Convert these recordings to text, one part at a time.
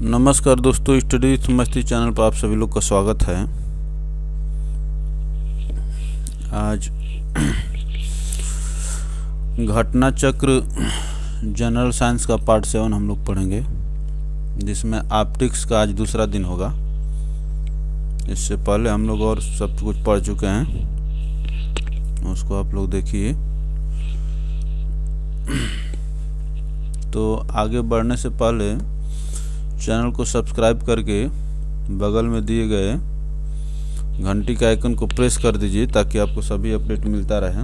नमस्कार दोस्तों, study with मस्ती चैनल पर आप सभी लोग का स्वागत है। आज घटना चक्र जनरल साइंस का पार्ट 7 हम लोग पढ़ेंगे, जिसमें ऑप्टिक्स का आज दूसरा दिन होगा। इससे पहले हम लोग और सब कुछ पढ़ चुके हैं, उसको आप लोग देखिए। तो आगे बढ़ने से पहले चैनल को सब्सक्राइब करके बगल में दिए गए घंटी के आइकन को प्रेस कर दीजिए, ताकि आपको सभी अपडेट मिलता रहे।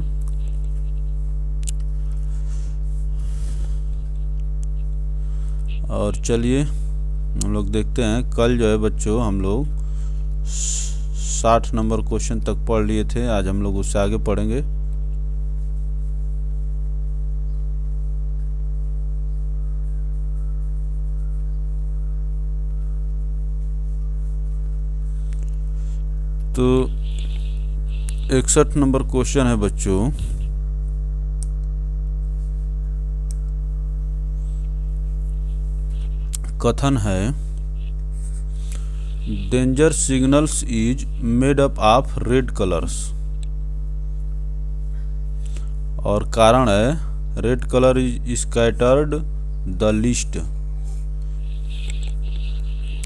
और चलिए हम लोग देखते हैं। कल जो है बच्चों हम लोग 60 नंबर क्वेश्चन तक पढ़ लिए थे, आज हम लोग उससे आगे पढ़ेंगे। तो 61 नंबर क्वेश्चन है बच्चों। कथन है, danger signals is made up of red colours. और कारण है, red colour is scattered the least.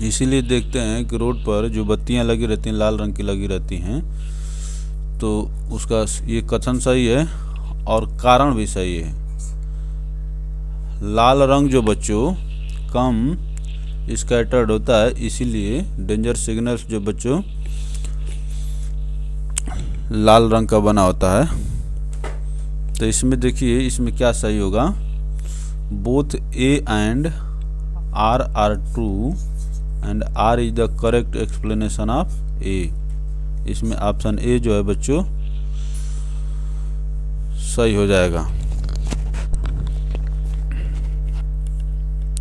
इसीलिए देखते हैं कि रोड पर जो बत्तियां लगी रहती हैं, लाल रंग की लगी रहती हैं, तो उसका ये कथन सही है और कारण भी सही है। लाल रंग जो बच्चों कम स्कैटर्ड होता है, इसीलिए डेंजर सिग्नल्स जो बच्चों लाल रंग का बना होता है। तो इसमें देखिए, इसमें क्या सही होगा। Both A and R are true and R is the correct explanation of A. इसमें ऑप्शन ए जो है बच्चों सही हो जाएगा।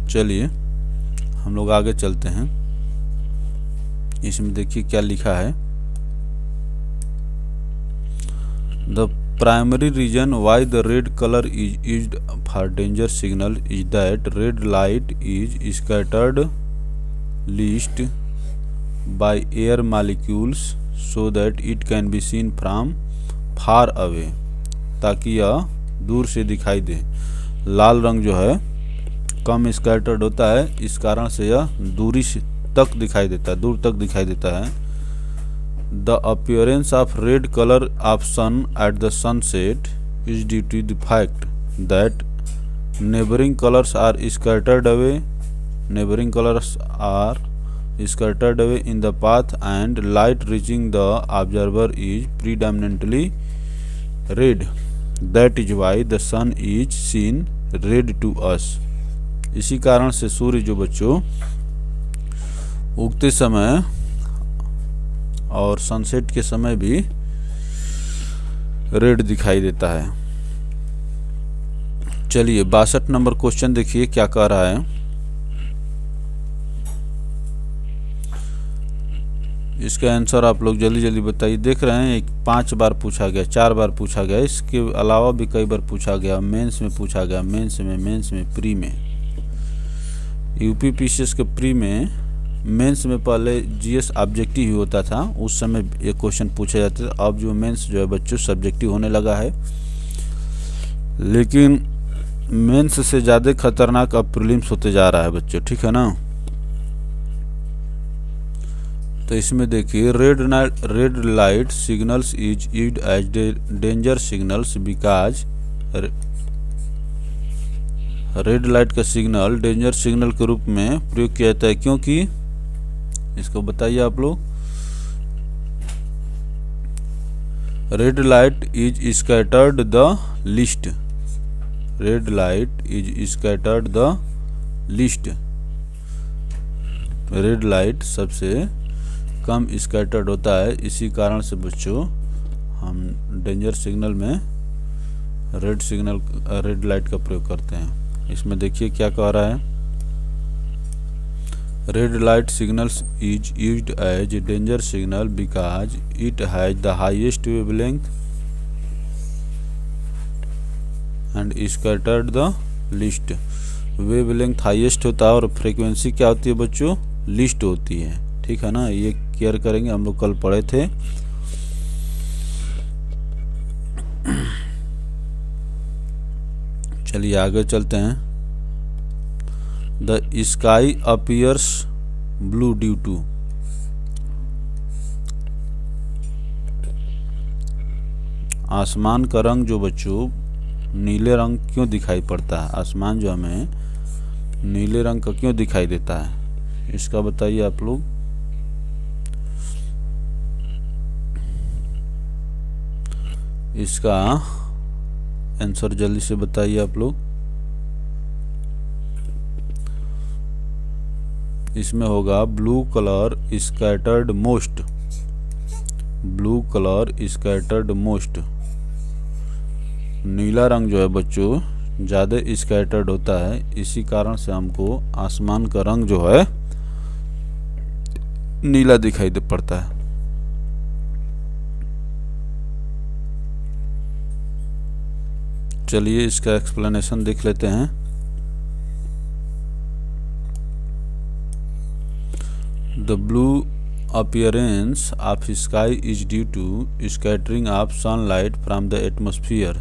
चलिए हम लोग आगे चलते हैं। इसमें देखिए क्या लिखा है। The primary reason why the red colour is used for danger signal is that red light is scattered least by air molecules so that it can be seen from far away, ताकि यह दूर से दिखाई दे। लाल रंग जो है कम scattered होता है, इस कारण से यह दूरी तक दिखाई देता है, दूर तक दिखाई देता है। The appearance of red colour of sun at the sunset is due to the fact that neighbouring colours are scattered away Neighboring colors are scattered away in the path, and light reaching the observer is predominantly red. That is why the sun is seen red to us. इसी कारण से सूर्य जो बच्चों उगते समय और sunset के समय भी रेड दिखाई देता है। चलिए 62 नंबर क्वेश्चन देखिए क्या कह रहा है। इसका आंसर आप लोग जल्दी जल्दी बताइए। देख रहे हैं 5 बार पूछा गया, 4 बार पूछा गया, इसके अलावा भी कई बार पूछा गया। मेंस में पूछा गया, मेंस में, प्री में। यूपी पीसीएस के प्री में, मेंस में पहले जीएस ऑब्जेक्टिव ही होता था, उस समय ये क्वेश्चन पूछे जाते थे। अब जो मेंस जो है बच्चों सब्जेक्टिव होने लगा है, लेकिन मेंस से ज़्यादा खतरनाक अब प्रीलिम्स होते जा रहा है बच्चों, ठीक है ना। तो इसमें देखिए, red light signals is used as danger signals because red light का सिग्नल डेंजर सिग्नल के रूप में प्रयोग किया जाता है, क्योंकि इसको बताइए आप लोग। Red light is scattered the least. Red light is scattered the least. Red light सबसे कम स्कैटर्ड होता है, इसी कारण से बच्चों हम डेंजर सिग्नल में रेड लाइट का प्रयोग करते हैं। इसमें देखिए क्या कह रहा है। Red light signals is used as danger signal because it has the highest wavelength and scattered the least. Wavelength highest होता है और फ्रीक्वेंसी क्या होती है बच्चों, लीस्ट होती है। ठीक है ना, ये केयर करेंगे, हम लोग कल पढ़े थे। चलिए आगे चलते हैं। The sky appears blue due to, आसमान का रंग जो बच्चों नीले रंग क्यों दिखाई पड़ता है, आसमान जो हमें नीले रंग का क्यों दिखाई देता है, इसका बताइए आप लोग। इसका आंसर जल्दी से बताइए आप लोग। इसमें होगा blue colour scattered most, blue colour scattered most. नीला रंग जो है बच्चों ज़्यादा स्कैटर्ड होता है, इसी कारण से हमको आसमान का रंग जो है नीला दिखाई दे पड़ता है। चलिए इसका एक्सप्लेनेशन देख लेते हैं। The blue appearance of sky is due to scattering of sunlight from the atmosphere.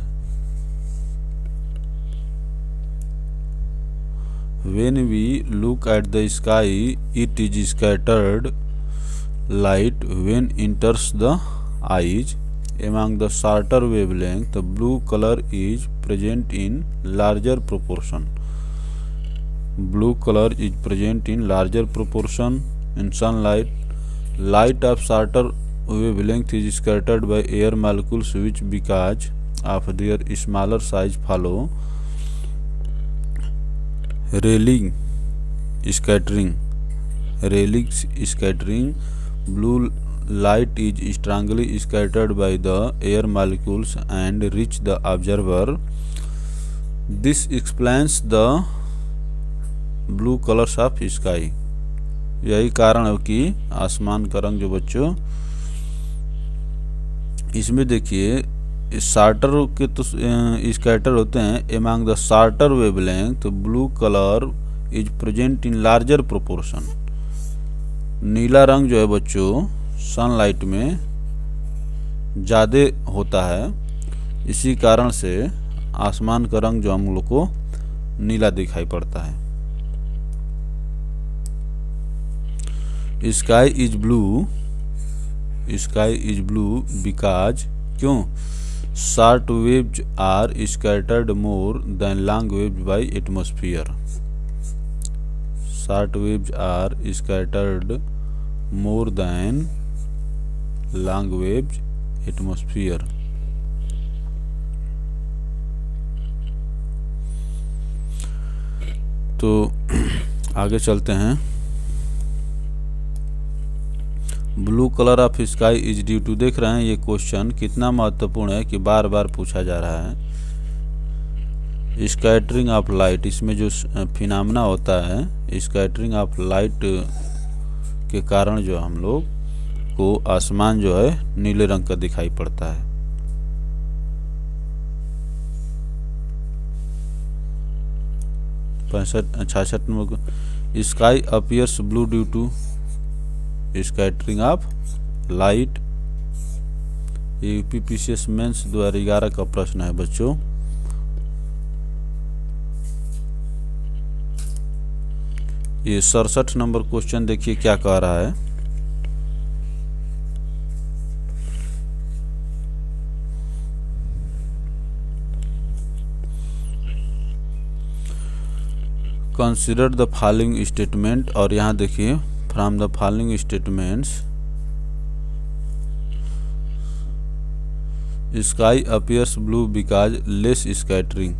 When we look at the sky, it is scattered light when enters the eyes. Among the shorter wavelength, the blue color is present in larger proportion. Blue color is present in larger proportion in sunlight. Light of shorter wavelength is scattered by air molecules which, because of their smaller size, follow Rayleigh scattering. Rayleigh scattering. Blue light is strongly scattered by the air molecules and reach the observer. This explains the blue colors of sky. यही कारण है कि आसमान का रंग जो बच्चों, इसमें देखिए शार्टर के तो स्कैटर होते हैं। Among the shorter wavelength blue colour is present in larger proportion. नीला रंग जो है बच्चों सनलाइट में ज़्यादा होता है, इसी कारण से आसमान का रंग जो हम लोग को नीला दिखाई पड़ता है। Sky is blue, sky is blue because, क्यों, short waves are scattered more than long waves by atmosphere. Short waves are scattered more than long waves atmosphere. तो आगे चलते हैं। Blue colour of sky is due to, देख रहे हैं ये question कितना महत्वपूर्ण है कि बार बार पूछा जा रहा है। स्कैटरिंग ऑफ लाइट, इसमें जो फिनोमेना होता है स्कैटरिंग ऑफ लाइट के कारण जो हम लोग को आसमान जो है नीले रंग का दिखाई पड़ता है। 66 number, sky appears blue due to scattering of light. ये यूपीपीसीएस मेंस 2011 का प्रश्न है बच्चों। ये 67 नंबर क्वेश्चन देखिए क्या कह रहा है। कंसिडर द फॉलोइंग स्टेटमेंट, और यहाँ देखिए from the following statements sky appears blue because less scattering.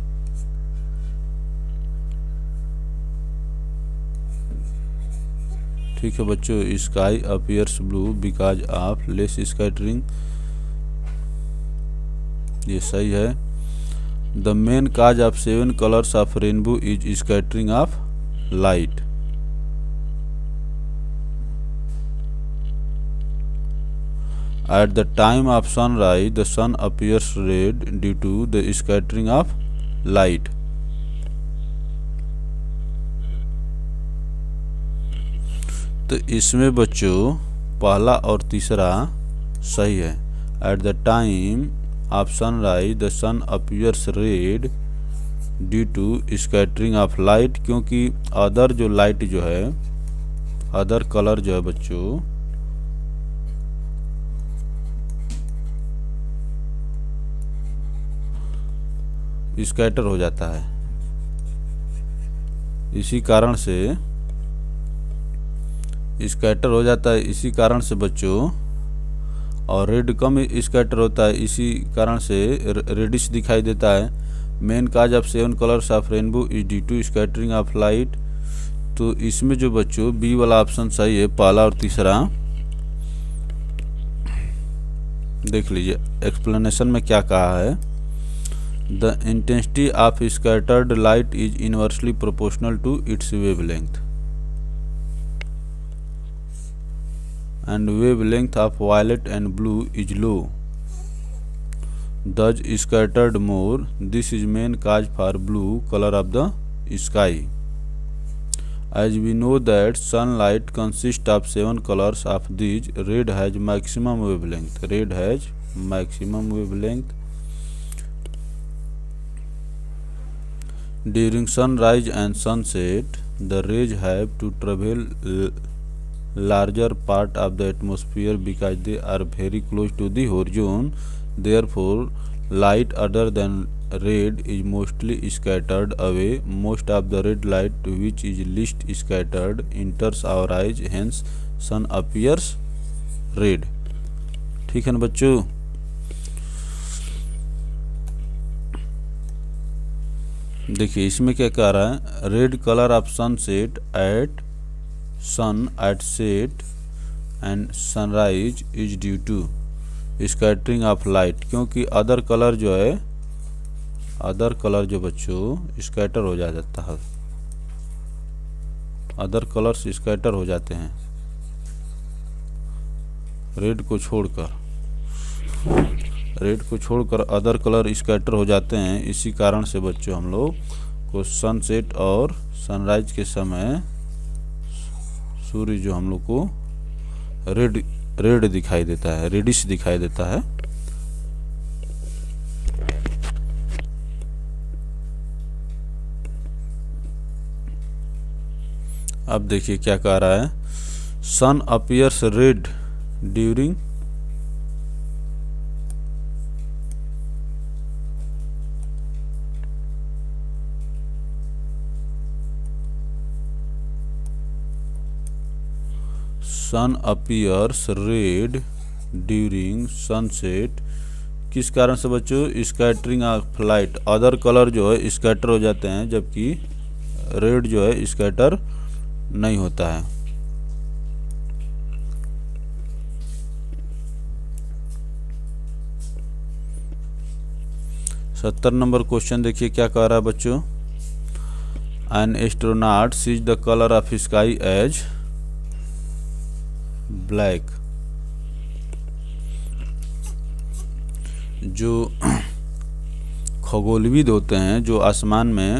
ठीक है बच्चों, sky appears blue because of less scattering, ये सही है। The main cause of 7 colours of rainbow is scattering of light. At the time of sunrise, the sun appears red due to the scattering of light. तो इसमें बच्चों पहला और तीसरा सही है। At the time of sunrise the sun appears red due to scattering of light, क्योंकि other जो लाइट जो है, अदर कलर जो है बच्चों स्कैटर हो जाता है। इसी कारण से स्कैटर हो जाता है, इसी कारण से बच्चों, और रेड कम स्कैटर होता है, इसी कारण से रेडिश दिखाई देता है। Main cause of 7 colours of rainbow is due to scattering of light. तो इसमें जो बच्चों बी वाला ऑप्शन सही है, पहला और तीसरा। देख लीजिए एक्सप्लेनेशन में क्या कहा है। The intensity of scattered light is inversely proportional to its wavelength and wavelength of violet and blue is low, thus scattered more. This is main cause for blue color of the sky. As we know that sunlight consists of 7 colors. Of these, red has maximum wavelength. Red has maximum wavelength. During sunrise and sunset, the rays have to travel larger part of the atmosphere because they are very close to the horizon. Therefore, light other than red is mostly scattered away. Most of the red light, which is least scattered, enters our eyes. Hence, sun appears red. ठीक है ना बच्चों? देखिए इसमें क्या कह रहा है, red colour of sunset at sun at set and sunrise is due to scattering of light, क्योंकि अदर कलर जो है, अदर कलर जो बच्चों स्कैटर हो जाता है, अदर कलर्स स्कैटर हो जाते हैं रेड को छोड़कर, रेड को छोड़कर अदर कलर स्कैटर हो जाते हैं। इसी कारण से बच्चों हम लोग को सनसेट और सनराइज के समय सूर्य जो हम लोग को रेड दिखाई देता है, रेडिश दिखाई देता है। अब देखिए क्या कह रहा है, सन अपीयर्स रेड ड्यूरिंग सन अपीयर्स रेड ड्यूरिंग सनसेट। किस कारण से बच्चों? Scattering of light, other colour जो है स्कैटर हो जाते हैं, जबकि रेड जो है स्कैटर नहीं होता है। सत्तर नंबर क्वेश्चन देखिए क्या कह रहा है बच्चों, an astronaut sees the colour of sky as black. जो खगोलविद होते हैं, जो आसमान में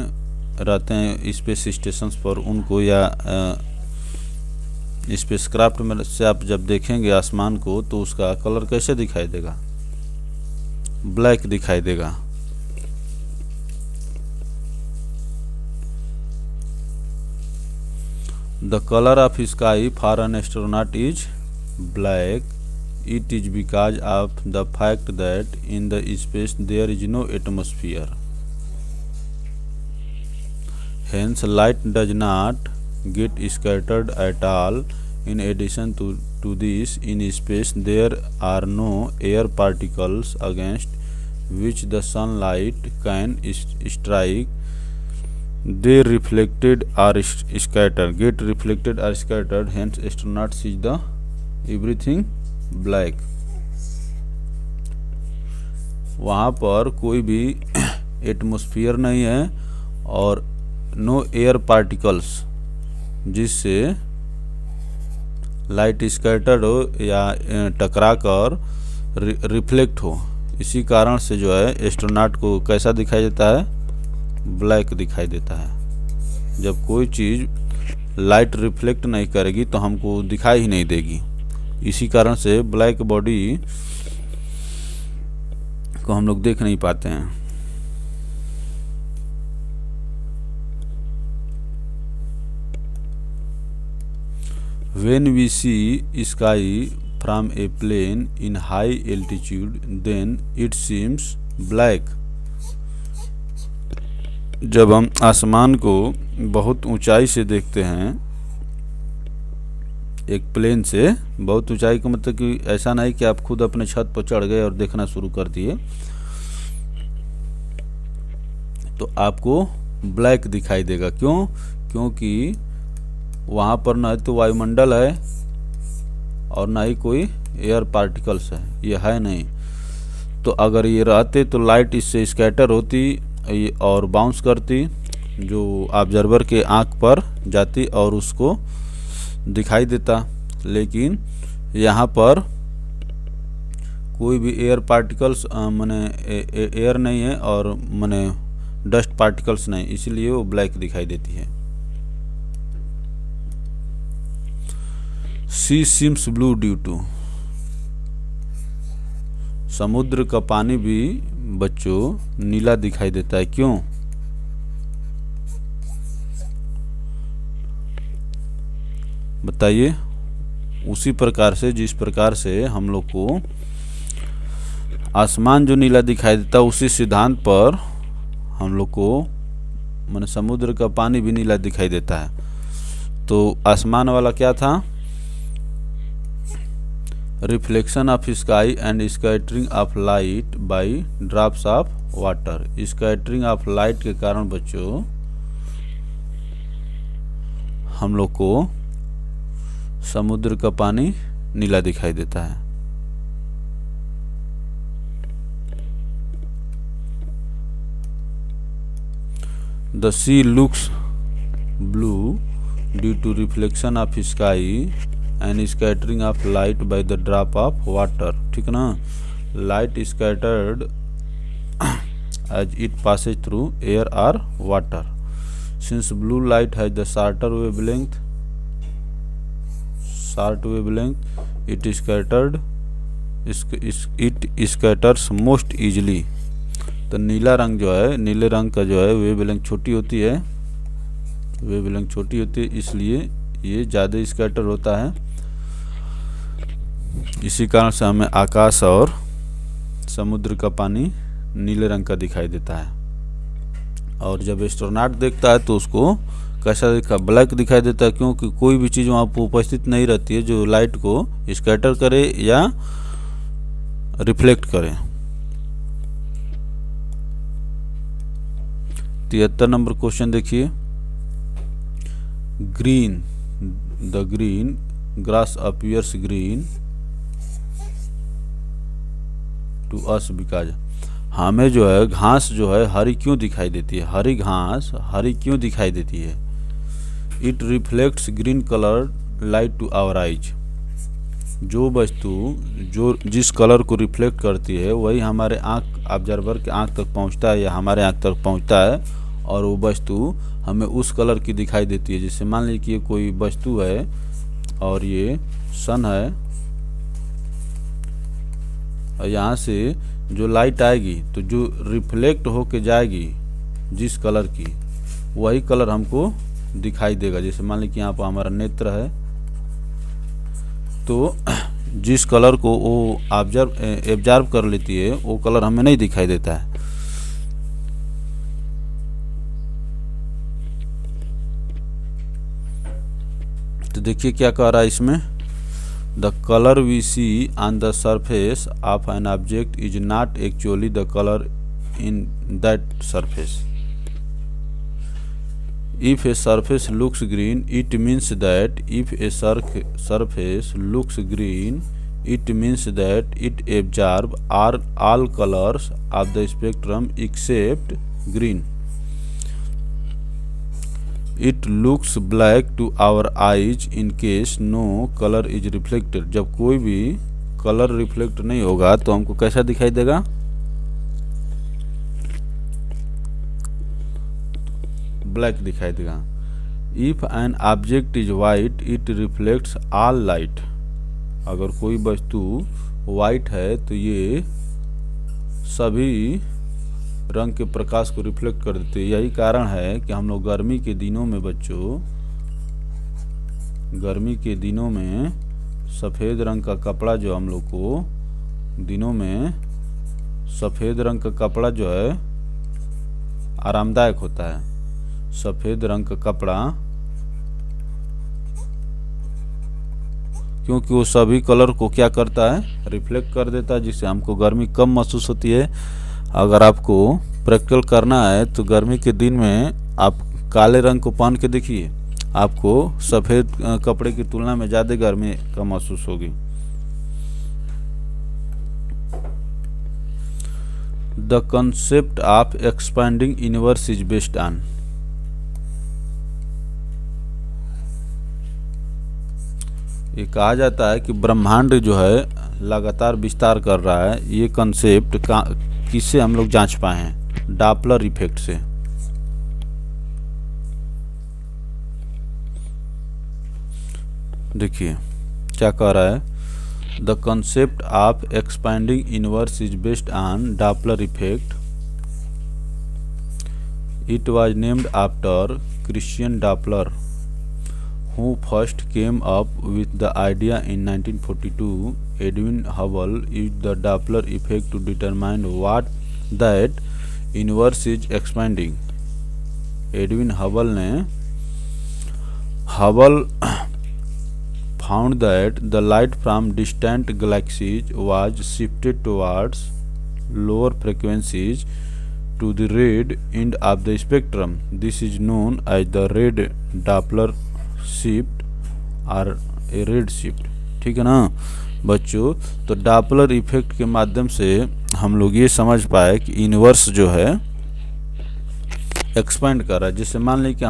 रहते हैं स्पेस स्टेशंस पर, उनको या स्पेसक्राफ्ट में से आप जब देखेंगे आसमान को तो उसका कलर कैसे दिखाई देगा? ब्लैक दिखाई देगा। The color of sky for an astronaut is black. It is because of the fact that in the space there is no atmosphere. Hence, light does not get scattered at all. In addition to this, in space there are no air particles against which the sunlight can strike. They reflected or scattered, get reflected or scattered. Hence, astronauts see the everything black. वहाँ पर कोई भी atmosphere नहीं है और no air particles, जिससे light scattered हो या टकरा कर रिफ्लेक्ट हो। इसी कारण से जो है एस्ट्रोनॉट को कैसा दिखाई देता है? ब्लैक दिखाई देता है। जब कोई चीज़ लाइट रिफ्लेक्ट नहीं करेगी तो हमको दिखाई ही नहीं देगी। इसी कारण से ब्लैक बॉडी को हम लोग देख नहीं पाते हैं। When we see sky from a plane in high altitude, then it seems black. जब हम आसमान को बहुत ऊंचाई से देखते हैं, एक प्लेन से, बहुत ऊंचाई का मतलब कि ऐसा नहीं कि आप खुद अपने छत पर चढ़ गए और देखना शुरू कर दिए, तो आपको ब्लैक दिखाई देगा। क्यों? क्योंकि वहाँ पर न तो वायुमंडल है और ना ही कोई एयर पार्टिकल्स है, ये है नहीं। तो अगर ये रहते तो लाइट इससे स्कैटर होती और बाउंस करती, जो ऑब्जर्वर के आँख पर जाती और उसको दिखाई देता। लेकिन यहाँ पर कोई भी एयर पार्टिकल्स माने एयर नहीं है और माने डस्ट पार्टिकल्स नहीं, इसलिए वो ब्लैक दिखाई देती है। सी सीम्स ब्लू ड्यू टू, समुद्र का पानी भी बच्चों नीला दिखाई देता है। क्यों? बताइए। उसी प्रकार से जिस प्रकार से हम लोग को आसमान जो नीला दिखाई देता है, उसी सिद्धांत पर हम लोग को माने समुद्र का पानी भी नीला दिखाई देता है। तो आसमान वाला क्या था? Reflection of sky and scattering of light by drops of water. Scattering of light के कारण बच्चों हम लोग को समुद्र का पानी नीला दिखाई देता है। The sea looks blue due to reflection of sky and scattering of light by the drop of water. ठीक ना? Light scattered as it passes through air or water. Since blue light has the short wavelength, it scatters most easily. तो नीला रंग जो है, नीले रंग का जो है वेवलेंथ छोटी होती है, इसलिए ये ज़्यादा स्कैटर होता है। इसी कारण से हमें आकाश और समुद्र का पानी नीले रंग का दिखाई देता है। और जब एस्ट्रोनॉट देखता है तो उसको कैसा दिखा? ब्लैक दिखाई देता है। क्योंकि कोई भी चीज़ वहाँ पर उपस्थित नहीं रहती है जो लाइट को स्कैटर करे या रिफ्लेक्ट करे। 73 नंबर क्वेश्चन देखिए। Green, the green grass appears green to us because, हमें जो है घास जो है हरी क्यों दिखाई देती है? हरी घास हरी क्यों दिखाई देती है? It reflects green colour light to our eyes. जो वस्तु जो जिस कलर को रिफ्लेक्ट करती है वही हमारे आँख, ऑब्जर्वर के आँख तक पहुँचता है या हमारे आँख तक पहुँचता है और वो वस्तु हमें उस कलर की दिखाई देती है। जैसे मान लीजिए कि ये कोई वस्तु है और ये सन है और यहाँ से जो लाइट आएगी तो जो रिफ्लेक्ट होके जाएगी जिस कलर की, वही कलर हमको दिखाई देगा। जैसे मान लीजिए कि यहाँ पर हमारा नेत्र है, तो जिस कलर को वो एब्जॉर्ब कर लेती है वो कलर हमें नहीं दिखाई देता है। तो देखिए क्या कह रहा है इसमें। The colour we see on the surface of an object is not actually the colour in that surface. If a surface looks green, it means that surface looks green, it means that it absorbs all colors of the spectrum except green. It looks black to our eyes in case no color is reflected. जब कोई भी colour reflect नहीं होगा तो हमको कैसा दिखाई देगा? ब्लैक दिखाई देगा। If N object is white it reflects all light. अगर कोई वस्तु वाइट है तो ये सभी रंग के प्रकाश को रिफ्लेक्ट कर देते हैं। यही कारण है कि हम लोग गर्मी के दिनों में बच्चों, गर्मी के दिनों में सफ़ेद रंग का कपड़ा जो हम लोग को दिनों में सफ़ेद रंग का कपड़ा जो है आरामदायक होता है। सफ़ेद रंग का कपड़ा क्योंकि वो सभी कलर को क्या करता है, रिफ्लेक्ट कर देता है, जिससे हमको गर्मी कम महसूस होती है। अगर आपको प्रैक्टिकल करना है तो गर्मी के दिन में आप काले रंग को पहन के देखिए, आपको सफ़ेद कपड़े की तुलना में ज़्यादा गर्मी कम महसूस होगी। The concept of expanding universe is based on. ये कहा जाता है कि ब्रह्मांड जो है लगातार विस्तार कर रहा है। ये कंसेप्ट किससे हम लोग जांच पाए हैं? डॉपलर इफेक्ट से। देखिए क्या कह रहा है, the concept of expanding universe is based on Doppler effect. It was named after Christian Doppler who first came up with the idea in 1942. Edwin Hubble used the Doppler effect to determine what that universe is expanding. Edwin Hubble found that the light from distant galaxies was shifted towards lower frequencies to the red end of the spectrum. This is known as the red Doppler shift और red shift. ठीक है ना बच्चों, तो Doppler effect के माध्यम से हम लोग ये समझ पाए कि यूनिवर्स जो है एक्सपेंड कर रहा है। जैसे मान लीजिए कि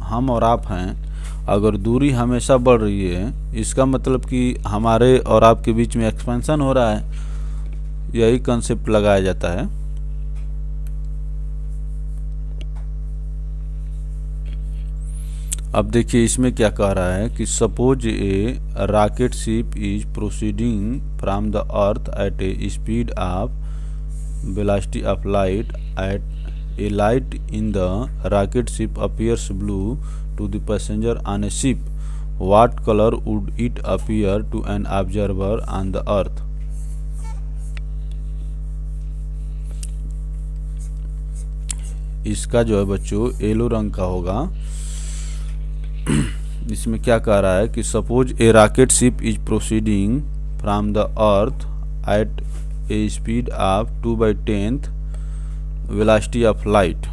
हम और आप हैं, अगर दूरी हमेशा बढ़ रही है, इसका मतलब कि हमारे और आपके बीच में एक्सपेंशन हो रहा है। यही कंसेप्ट लगाया जाता है। अब देखिए इसमें क्या कह रहा है कि suppose a rocket ship is proceeding from the earth at a speed of velocity of light at a light in the rocket ship appears blue to the passenger on a ship. What colour would it appear to an observer on the earth? इसका जो है बच्चों yellow रंग का होगा। इसमें क्या कह रहा है कि suppose a rocket ship is proceeding from the earth at a speed of 2/10 velocity of light.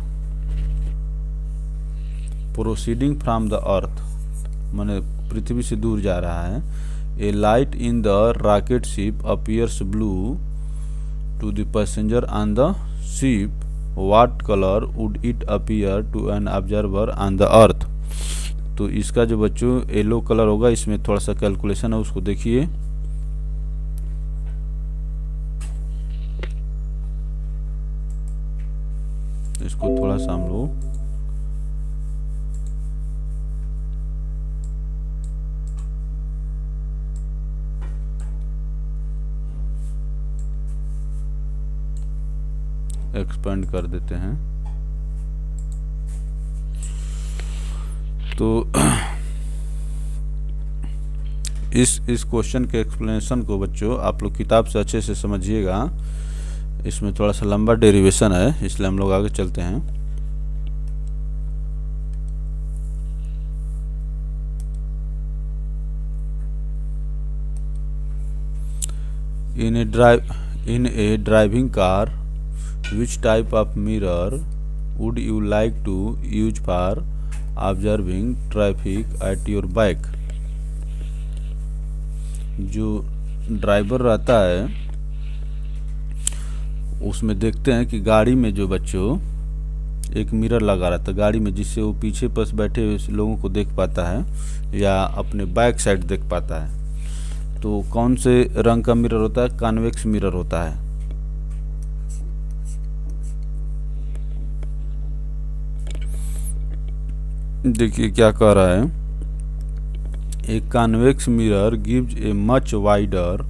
Proceeding from the earth माने पृथ्वी से दूर जा रहा है। A light in the rocket ship appears blue to the passenger on the ship. What colour would it appear to an observer on the earth? तो इसका जो बच्चों येलो कलर होगा, इसमें थोड़ा सा कैलकुलेशन है, उसको देखिए। इसको थोड़ा सा हम लोग एक्सपेंड कर देते हैं। तो इस क्वेश्चन के एक्सप्लेनेशन को बच्चों आप लोग किताब से अच्छे से समझिएगा। इसमें थोड़ा सा लंबा डेरिवेशन है, इसलिए हम लोग आगे चलते हैं। In a driving car which type of mirror would you like to use for observing traffic at your back? जो ड्राइवर रहता है उसमें देखते हैं कि गाड़ी में जो बच्चों एक मिरर लगा रहता है गाड़ी में, जिससे वो पीछे बस बैठे हुए लोगों को देख पाता है या अपने बैक साइड देख पाता है। तो कौन से रंग का मिरर होता है? कॉन्वेक्स मिरर होता है। देखिए क्या कह रहा है, a convex mirror gives a much wider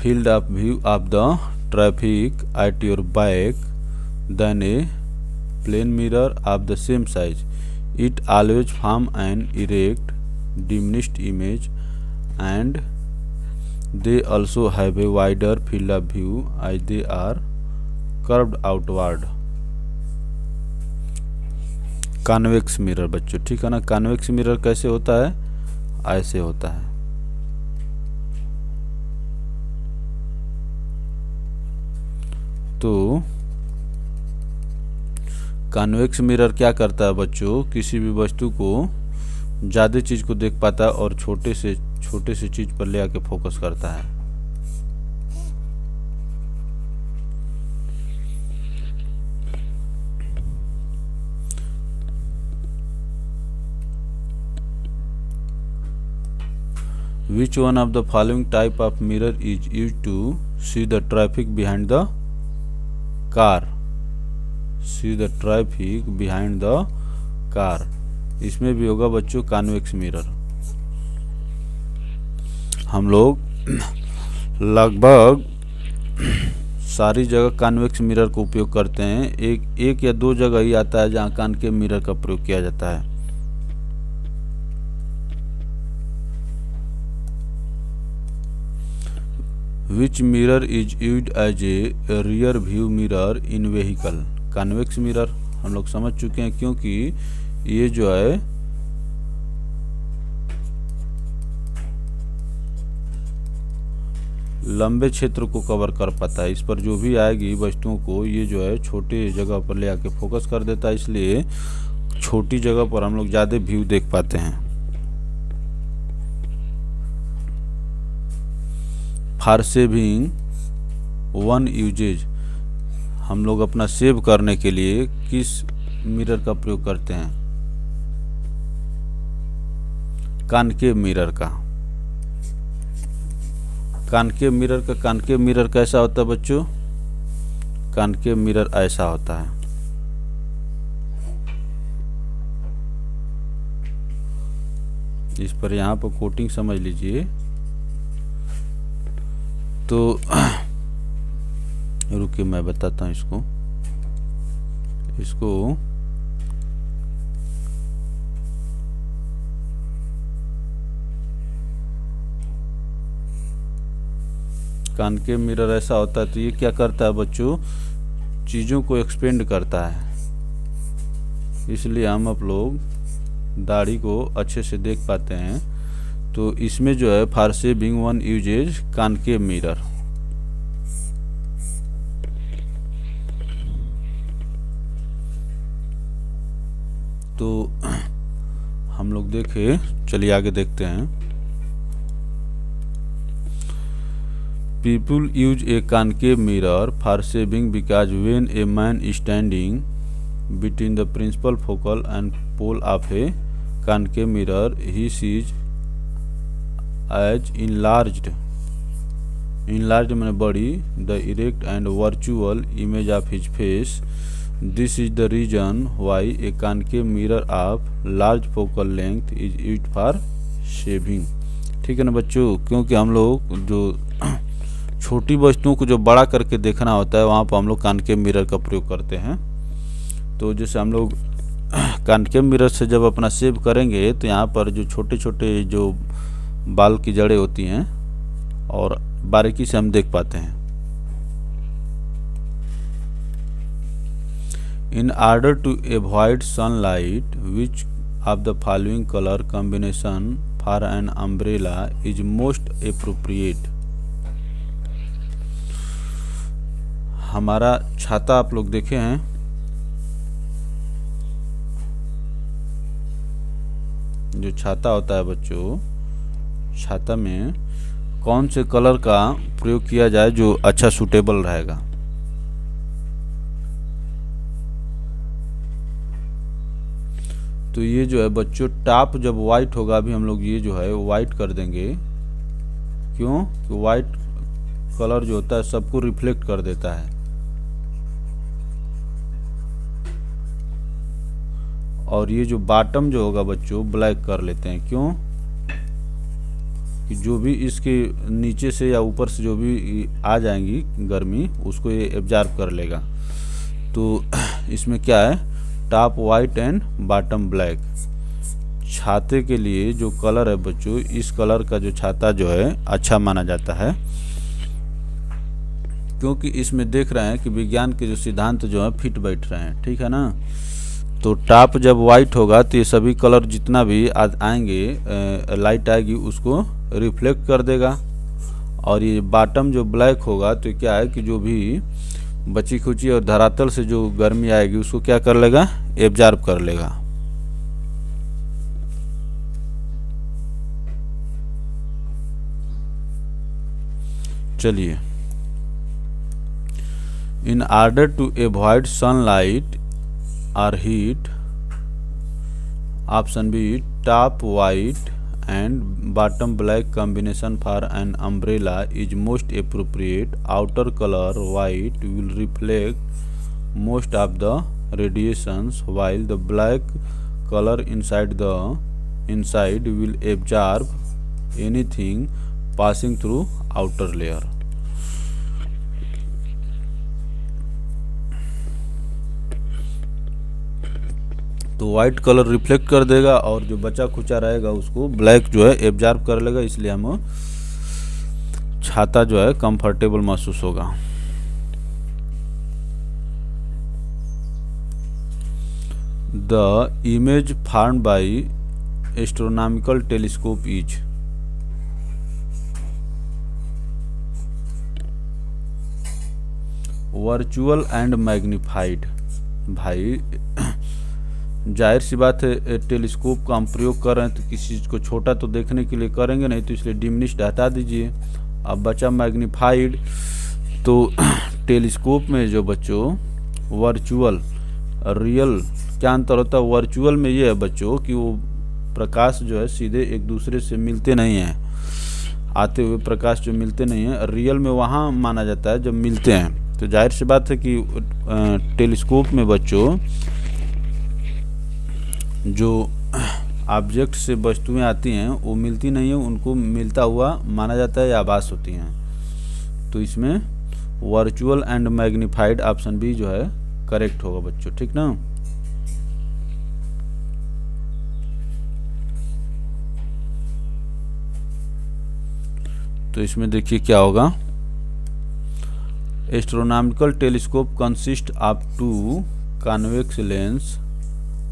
field of view of the traffic at your back than a plane mirror of the same size. It always forms an erect, diminished image, and they also have a wider field of view as they are curved outward. Convex mirror बच्चों, ठीक है ना। Convex mirror कैसे होता है, ऐसे होता है। तो कॉन्वेक्स मिरर क्या करता है बच्चों, किसी भी वस्तु को ज़्यादा चीज़ को देख पाता है और छोटे से चीज़ पर ले आके फोकस करता है। Which one of the following type of mirror is used to see the traffic behind the car? See the traffic behind the car. इसमें भी होगा बच्चों कॉन्वेक्स मिरर। हम लोग लगभग सारी जगह कॉन्वेक्स मिरर का उपयोग करते हैं। एक या दो जगह ही आता है जहाँ कॉन्केव मिरर का प्रयोग किया जाता है। Which mirror is used as a rear view mirror in vehicle? Convex mirror हम लोग समझ चुके हैं, क्योंकि ये जो है लंबे क्षेत्र को कवर कर पाता है। इस पर जो भी आएगी वस्तुओं को ये जो है छोटे जगह पर ले आके फोकस कर देता है, इसलिए छोटी जगह पर हम लोग ज़्यादा व्यू देख पाते हैं। फॉर सेविंग वन यूजेज, हम लोग अपना सेव करने के लिए किस मिरर का प्रयोग करते हैं, कॉन्केव मिरर का। कॉन्केव मिरर कैसा होता है बच्चों, कॉन्केव मिरर ऐसा होता है। इस पर यहाँ पर कोटिंग समझ लीजिए। तो रुकिए मैं बताता हूँ इसको कॉन्केव मिरर ऐसा होता है। तो ये क्या करता है बच्चों, चीज़ों को एक्सपेंड करता है, इसलिए हम आप लोग दाढ़ी को अच्छे से देख पाते हैं। तो इसमें जो है for shaving one uses concave mirror. तो हम लोग देखें, चलिए आगे देखते हैं। People use a concave mirror for shaving because when a man standing between the principal focal and pole of a concave mirror he sees as enlarged मैंने बड़ी, the erect and virtual image of his face. This is the reason why a concave mirror of large focal length is used for shaving. ठीक है ना बच्चों, क्योंकि हम लोग जो छोटी वस्तुओं को जो बड़ा करके देखना होता है वहाँ पर हम लोग कॉन्केव मिरर का प्रयोग करते हैं। तो जैसे हम लोग कॉन्केव मिरर से जब अपना सेव करेंगे तो यहाँ पर जो छोटे छोटे जो बाल की जड़ें होती हैं और बारीकी से हम देख पाते हैं। In order to avoid sunlight which of the following colour combination for an umbrella is most appropriate. हमारा छाता आप लोग देखे हैं, जो छाता होता है बच्चों, छाता में कौन से कलर का प्रयोग किया जाए जो अच्छा सूटेबल रहेगा। तो ये जो है बच्चों टॉप जब वाइट होगा, अभी हम लोग ये जो है वाइट कर देंगे। क्यों? कि वाइट कलर जो होता है सबको रिफ्लेक्ट कर देता है, और ये जो बॉटम जो होगा बच्चों ब्लैक कर लेते हैं। क्यों कि जो भी इसके नीचे से या ऊपर से जो भी आ जाएंगी गर्मी उसको ये एब्जॉर्ब कर लेगा। तो इसमें क्या है, top white and bottom black. छाते के लिए जो कलर है बच्चों, इस कलर का जो छाता जो है अच्छा माना जाता है, क्योंकि इसमें देख रहे हैं कि विज्ञान के जो सिद्धांत जो है फिट बैठ रहे हैं, ठीक है ना। तो टॉप जब वाइट होगा तो ये सभी कलर जितना भी आएंगे लाइट आएगी उसको रिफ्लेक्ट कर देगा। और ये बॉटम जो ब्लैक होगा तो क्या है कि जो भी बची खुची और धरातल से जो गर्मी आएगी उसको क्या कर लेगा, एब्जॉर्ब कर लेगा। चलिए, in order to avoid sunlight और heat, option B top white and bottom black combination for an umbrella is most appropriate. Outer color white will reflect most of the radiations while the black color inside will absorb anything passing through outer layer. तो white colour reflect कर देगा और जो बचा खुचा रहेगा उसको black जो है एब्जॉर्ब कर लेगा, इसलिए हम छाता जो है कंफर्टेबल महसूस होगा। The image formed by astronomical telescope is, virtual and magnified. भाई जाहिर सी बात है, टेलीस्कोप का हम प्रयोग कर रहे हैं तो किसी चीज़ को छोटा तो देखने के लिए करेंगे नहीं, तो इसलिए डिमिनिश्ड हटा दीजिए। अब बचा मैग्नीफाइड। तो टेलीस्कोप में जो बच्चों वर्चुअल रियल क्या अंतर होता है, वर्चुअल में ये है बच्चों कि वो प्रकाश जो है सीधे एक दूसरे से मिलते नहीं हैं, आते हुए प्रकाश जो मिलते नहीं हैं, रियल में वहाँ माना जाता है जब मिलते हैं। तो जाहिर सी बात है कि टेलीस्कोप में बच्चों जो ऑब्जेक्ट से वस्तुएं आती हैं वो मिलती नहीं है, उनको मिलता हुआ माना जाता है या आभास होती हैं। तो इसमें virtual and magnified option B जो है करेक्ट होगा बच्चों, ठीक ना। तो इसमें देखिए क्या होगा, astronomical telescope consist of 2 convex lens,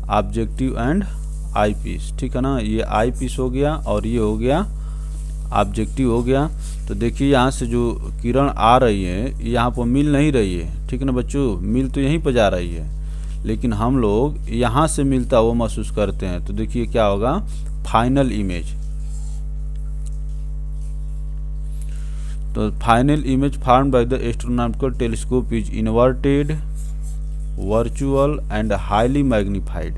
objective and eye piece, ठीक है ना। ये आई पीस हो गया और ये हो गया ऑब्जेक्टिव हो गया। तो देखिए यहाँ से जो किरण आ रही है यहाँ पर मिल नहीं रही है, ठीक है ना बच्चों, मिल तो यहीं पर जा रही है, लेकिन हम लोग यहाँ से मिलता हुआ महसूस करते हैं। तो देखिए क्या होगा, फाइनल इमेज। तो final image formed by the astronomical telescope is inverted, virtual and highly magnified.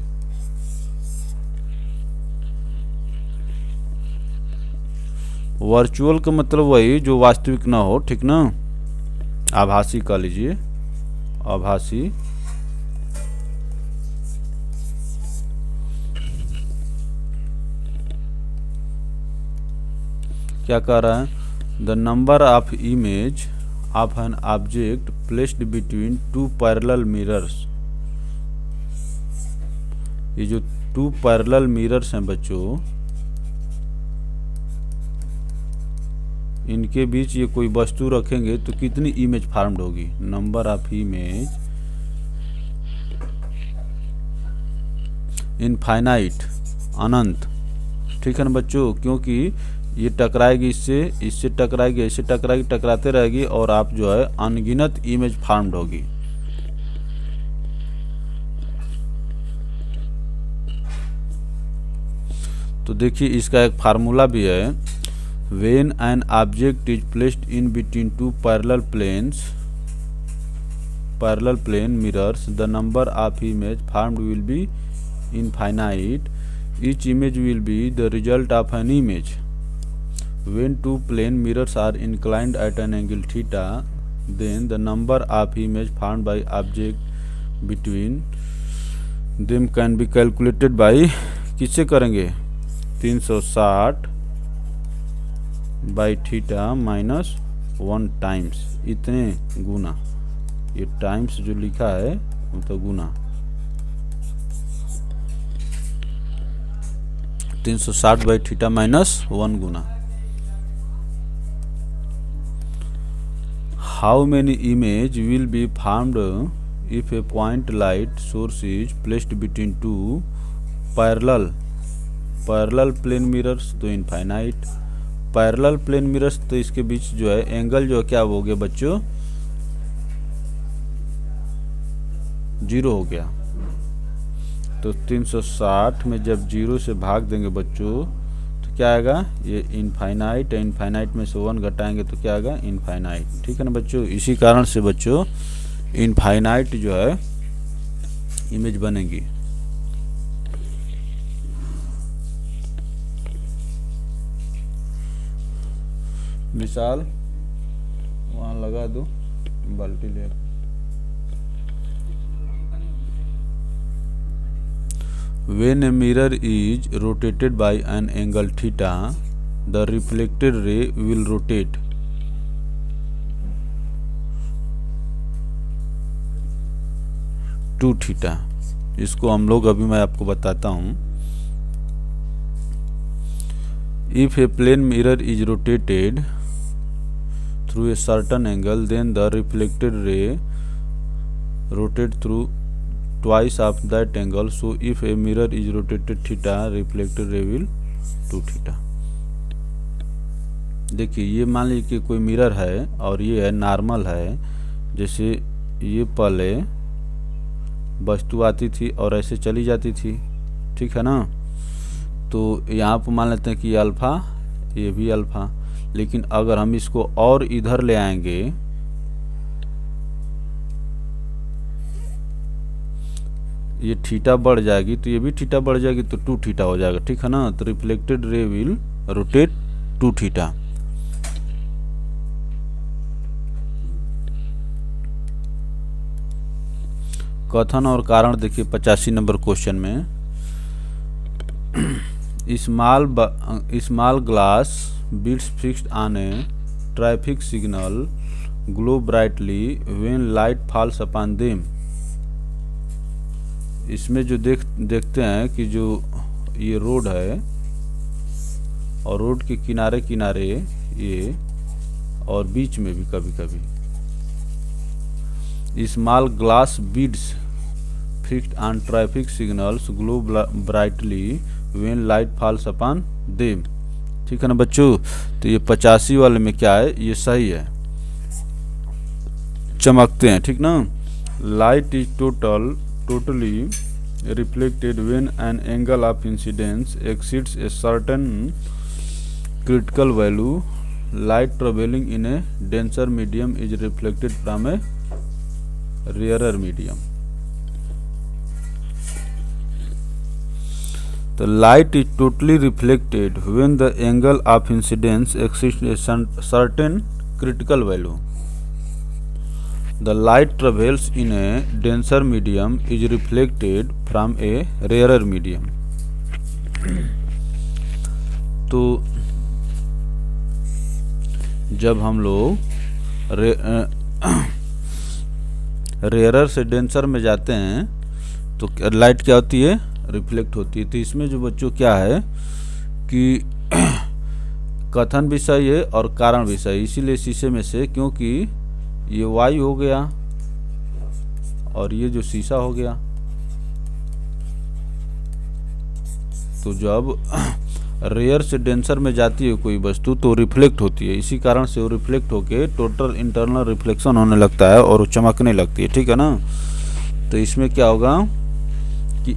Virtual का मतलब वही जो वास्तविक ना हो, ठीक ना, आभासी कह लीजिए, आभासी। क्या कह रहा है, the number of image of an object placed between 2 parallel mirrors। ये जो 2 parallel mirrors हैं बच्चों, इनके बीच ये कोई वस्तु रखेंगे तो कितनी इमेज फॉर्म्ड होगी, नंबर ऑफ इमेज इनफाइनाइट, अनंत, ठीक है ना बच्चों, क्योंकि ये टकराएगी इससे टकराएगी, ऐसे टकराएगी, टकराते रहेगी और आप जो है अनगिनत इमेज फॉर्म्ड होगी। तो देखिए इसका एक फार्मूला भी है, when an object is placed in between 2 parallel plane mirrors the number of image formed will be infinite, each image will be the result of an image. When 2 plane mirrors are inclined at an angle theta, then the number of image formed by object between them can be calculated by, किससे करेंगे, 360 by theta minus 1 times, इतने गुना, ये times जो लिखा है वो तो गुना, 360 by theta minus 1 Guna. How many image will be formed if a point light source is placed between two parallel plane mirrors, तो इनफाइनाइट पैरेलल प्लेन मिरर्स, तो इसके बीच जो है एंगल जो है क्या हो गया बच्चों, 0 हो गया। तो 360 में जब 0 से भाग देंगे बच्चों तो क्या आएगा, ये इनफाइनाइट है, इनफाइनाइट में से 1 घटाएंगे तो क्या आएगा, इनफाइनाइट। ठीक है ना बच्चों, इसी कारण से बच्चों इनफाइनाइट जो है इमेज बनेगी। विशाल वहाँ लगा दो बाल्टी ले। When a mirror is rotated by an angle theta, the reflected ray will rotate to theta. इसको हम लोग अभी मैं आपको बताता हूँ। If a plane mirror is rotated through a certain angle, then the reflected ray rotate through twice of that angle, so if a mirror is rotated theta, reflected ray will 2 theta. देखिए ये मान लीजिए कि कोई mirror है और ये है नॉर्मल है, जैसे ये पहले वस्तु आती थी और ऐसे चली जाती थी, ठीक है ना। तो यहाँ पर मान लेते हैं कि ये अल्फ़ा, ये भी अल्फ़ा, लेकिन अगर हम इसको और इधर ले आएंगे, ये थीटा बढ़ जाएगी तो ये भी थीटा बढ़ जाएगी, तो 2 थीटा हो जाएगा, ठीक है ना। तो reflected ray will rotate 2 theta. कथन और कारण देखिए 85 नंबर क्वेश्चन में, small glass beads fixed on A traffic signal glow brightly when light falls upon them. इसमें जो देखते हैं कि जो ये रोड है और रोड के किनारे किनारे ये और बीच में भी कभी कभी small glass beads fixed on traffic signals glow brightly when light falls upon them, ठीक है ना बच्चों। तो ये 85 वाले में क्या है, ये सही है, चमकते हैं, ठीक ना। Light is totally reflected when an angle of incidence exceeds a certain critical value, light travelling in A denser medium is reflected from A rarer medium. The light is totally reflected when the angle of incidence exceeds a certain critical value. The light travels in a denser medium is reflected from a rarer medium. तो जब हम लोग rarer से denser में जाते हैं तो light क्या होती है, रिफ्लेक्ट होती है। तो इसमें जो बच्चों क्या है कि कथन भी सही है और कारण भी सही, इसीलिए शीशे में से, क्योंकि ये वायु हो गया और ये जो शीशा हो गया, तो जब रेयर से डेंसर में जाती है कोई वस्तु तो रिफ्लेक्ट होती है, इसी कारण से वो रिफ्लेक्ट होके टोटल इंटरनल रिफ्लेक्शन होने लगता है और वो चमकने लगती है, ठीक है ना। तो इसमें क्या होगा कि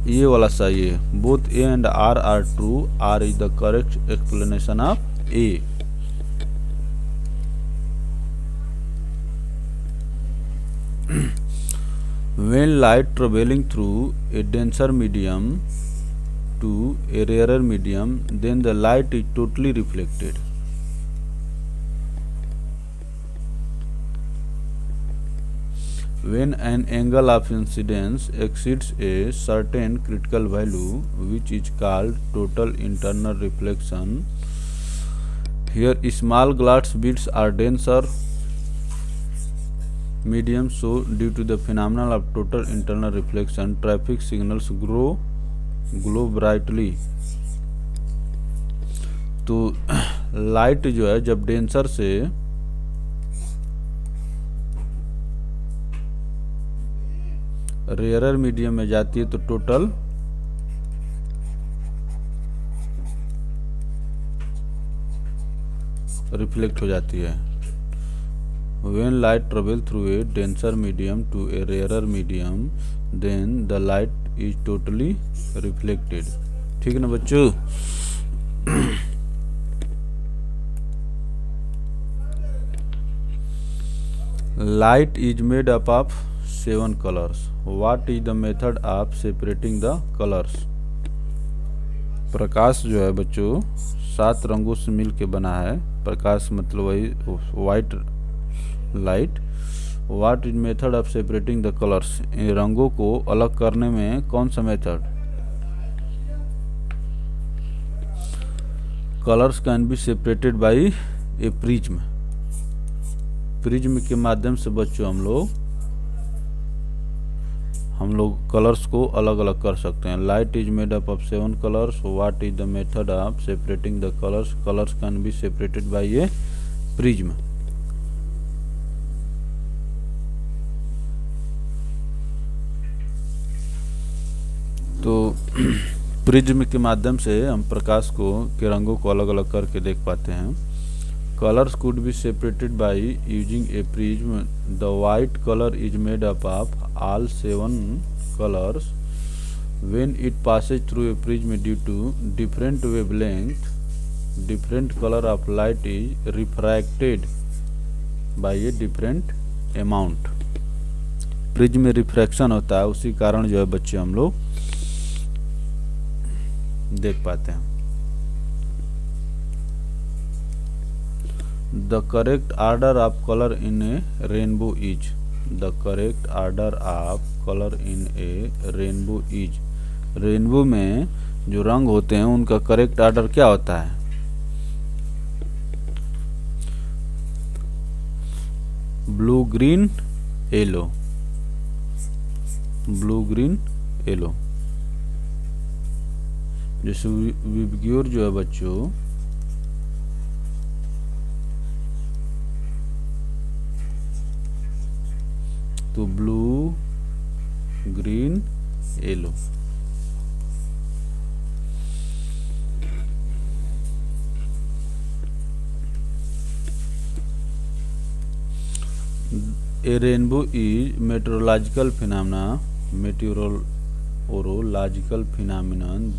ये वाला सही है, both A and R are true, R is the correct explanation of A. When light traveling through a denser medium to a rarer medium, then the light is totally reflected. when an angle of incidence exceeds a certain critical value, which is called total internal reflection. Here small glass beads are denser medium, so due to the phenomenon of total internal reflection, traffic signals glow brightly. तो light जो है जब denser से rarer medium में जाती है तो total reflect हो जाती है. When light travels through a denser medium to a rarer medium, then the light is totally reflected. ठीक है ना बच्चों. Light is made up of 7 colors. What is the method of separating the colors? प्रकाश जो है बच्चों 7 रंगों से मिल के बना है. प्रकाश मतलब वही white light. What is method of separating the colors? इन रंगों को अलग करने में कौन सा method? Colors can be separated by a prism. Prism के माध्यम से बच्चों हम लोग कलर्स को अलग अलग कर सकते हैं. Light is made up of 7 colours. What is the method of separating the colours? Colours can be separated by A prism. तो प्रिज्म के माध्यम से हम प्रकाश के रंगों को अलग अलग करके देख पाते हैं. Colors could be separated by using a prism. The white color is made up of all 7 colors. When it passes through a prism due to different wavelength, different color of light is refracted by a different amount. Prism में refraction होता है, उसी कारण जो है बच्चे हम लोग देख पाते हैं. The correct order of color in a rainbow is. The correct order of color in a rainbow is. Rainbow में जो रंग होते हैं उनका करेक्ट ऑर्डर क्या होता है? Blue green yellow. Blue green yellow. जैसे विबग्योर जो है बच्चों तो blue green yellow. A rainbow is meteorological phenomenon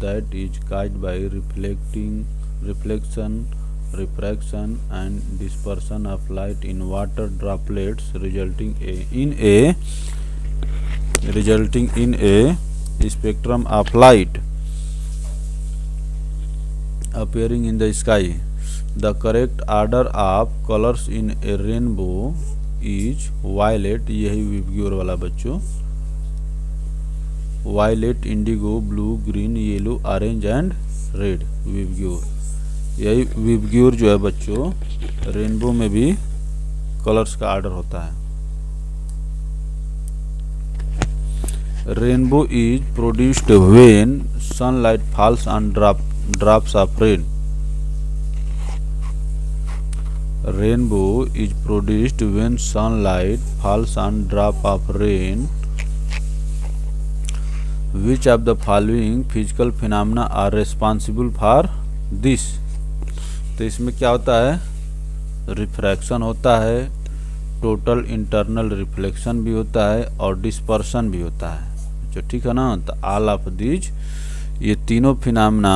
that is caused by reflection, refraction and dispersion of light in water droplets, resulting in a spectrum of light appearing in the sky. The correct order of colors in a rainbow is violet. यही VIBGYOR वाला बच्चों. Violet, indigo, blue, green, yellow, orange and red. VIBGYOR. यही VIBGYOR जो है बच्चों rainbow में भी colours का ऑर्डर होता है. Rainbow is produced when sunlight falls on drops of rain. Rainbow is produced when sunlight falls on drop of rain. Which of the following physical phenomena are responsible for this? तो इसमें क्या होता है? Refraction होता है, total internal reflection भी होता है और डिस्पर्शन भी होता है. जो ठीक है ना. तो ऑल ऑफ दीज ये तीनों फिनोमेना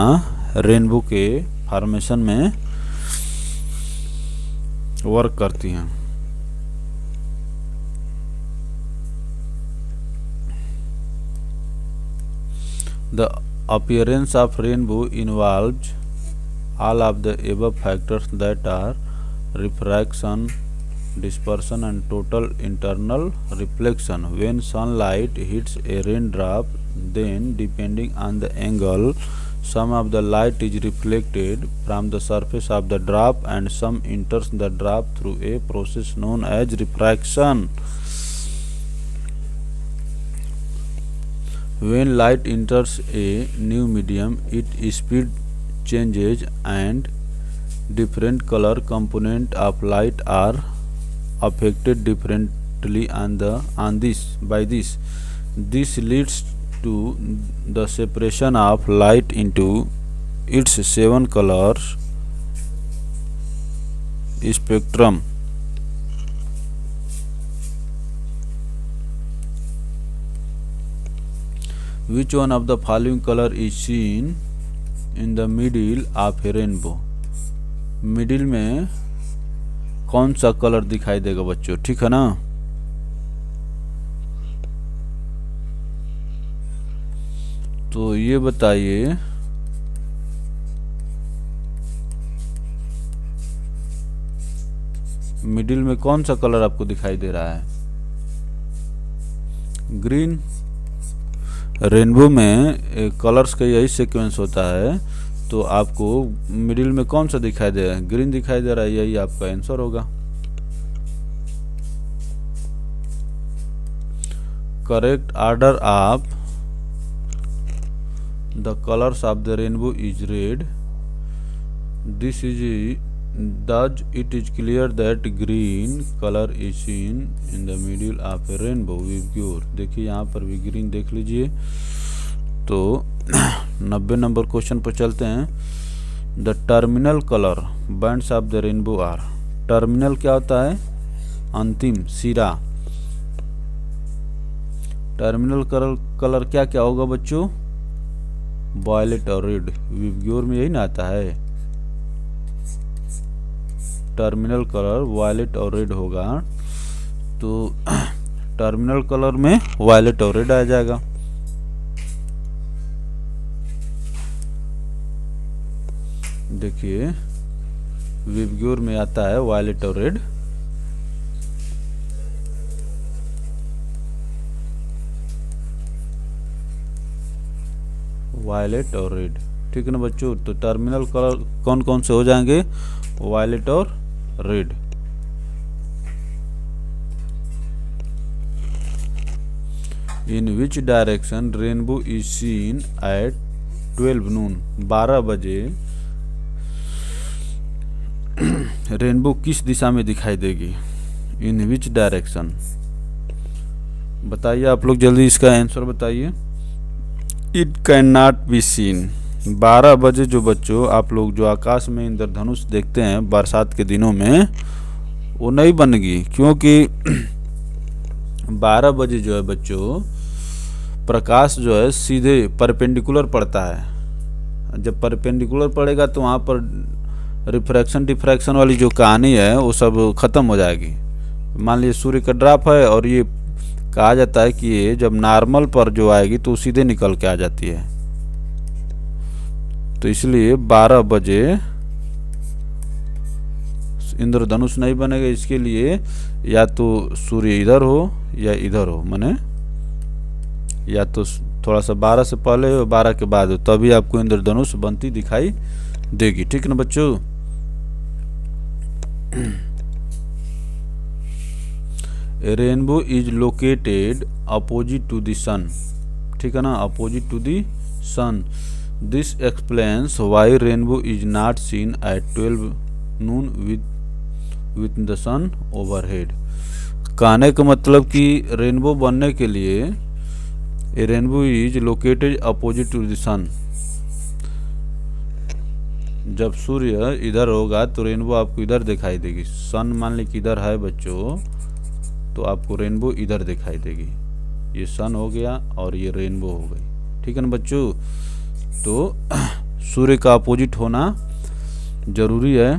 रेनबो के फॉर्मेशन में वर्क करती हैं. The appearance of rainbow involves all of the above factors, that are refraction, dispersion and total internal reflection. When sunlight hits a raindrop, then depending on the angle, some of the light is reflected from the surface of the drop and some enters the drop through a process known as refraction. When light enters a new medium, its speed changes and different color components of light are affected differently by this. This leads to the separation of light into its 7 colors spectrum. Which one of the following color is seen in the middle of a rainbow? Middle में कौन सा colour दिखाई देगा बच्चों, ठीक है ना। तो ये बताइए मिडिल में कौन सा कलर आपको दिखाई दे रहा है? ग्रीन। रेनबो में कलर्स का यही सीक्वेंस होता है, तो आपको मिडिल में कौन सा दिखाई दे रहा है? ग्रीन दिखाई दे रहा है, यही आपका आंसर होगा। Correct order of the colours of the rainbow is red. This is thus it is clear that green color is seen in the middle of a rainbow with pure। देखिए यहाँ पर भी ग्रीन देख लीजिए। तो 90 number question पर चलते हैं। The terminal colour bands of the rainbow are. Terminal क्या होता है? अंतिम सिरा। टर्मिनल कलर क्या क्या होगा बच्चों? वायलेट और रेड। विवग्योर में यही ना आता है, टर्मिनल कलर वायलेट और रेड होगा। तो टर्मिनल कलर में वायलेट और रेड आ जाएगा। देखिए विवग्योर में आता है वायलेट और रेड। वायलेट और रेड, ठीक है ना बच्चों। तो टर्मिनल कलर कौन कौन से हो जाएंगे? वायलेट और red. In which direction rainbow is seen at 12 noon. 12 बजे रेनबो किस दिशा में दिखाई देगी? इन विच डायरेक्शन बताइए आप लोग, जल्दी इसका आंसर बताइए। It can not be seen. 12 बजे जो बच्चों आप लोग जो आकाश में इंद्रधनुष देखते हैं बरसात के दिनों में, वो नहीं बनेगी, क्योंकि 12 बजे जो है बच्चों प्रकाश जो है सीधे परपेंडिकुलर पड़ता है। जब परपेंडिकुलर पड़ेगा तो वहाँ पर रिफ्रैक्शन डिफ्रैक्शन वाली जो कहानी है वो सब खत्म हो जाएगी। मान लीजिए सूर्य का ड्रॉप है और ये कहा जाता है कि ये जब नॉर्मल पर जो आएगी तो सीधे निकल के आ जाती है। तो इसलिए 12 बजे इंद्रधनुष नहीं बनेगा। इसके लिए या तो सूर्य इधर हो या इधर हो, माने या तो थोड़ा सा 12 से पहले हो 12 के बाद हो, तभी आपको इंद्रधनुष बनती दिखाई देगी, ठीक है ना बच्चों। A rainbow is located opposite to the sun, ठीक है ना, opposite to the sun। This explains why rainbow is not seen at 12 noon with the sun overhead। कहने का मतलब कि रेनबो बनने के लिए a rainbow is located opposite to the sun। जब सूर्य इधर होगा तो रेनबो आपको इधर दिखाई देगी। सन मान ली कि इधर है बच्चों, तो आपको रेनबो इधर दिखाई देगी। ये सन हो गया और ये रेनबो हो गई, ठीक है ना बच्चों। तो सूर्य का अपोजिट होना जरूरी है,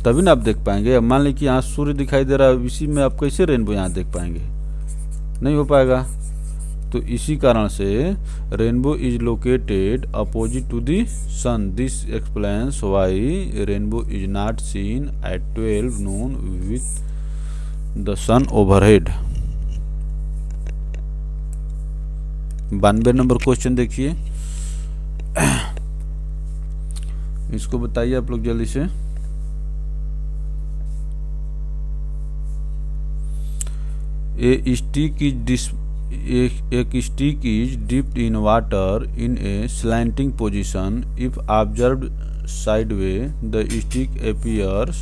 तभी ना आप देख पाएंगे। अब मान लीजिए कि यहाँ सूर्य दिखाई दे रहा है, इसी में आप कैसे रेनबो यहाँ देख पाएंगे? नहीं हो पाएगा। तो इसी कारण से rainbow is located opposite to the sun. This explains why rainbow is not seen at 12 noon the sun overhead. 92 number question देखिए, इसको बताइए आप लोग जल्दी से। एक stick is dipped in water in a slanting position. If observed sideway the stick appears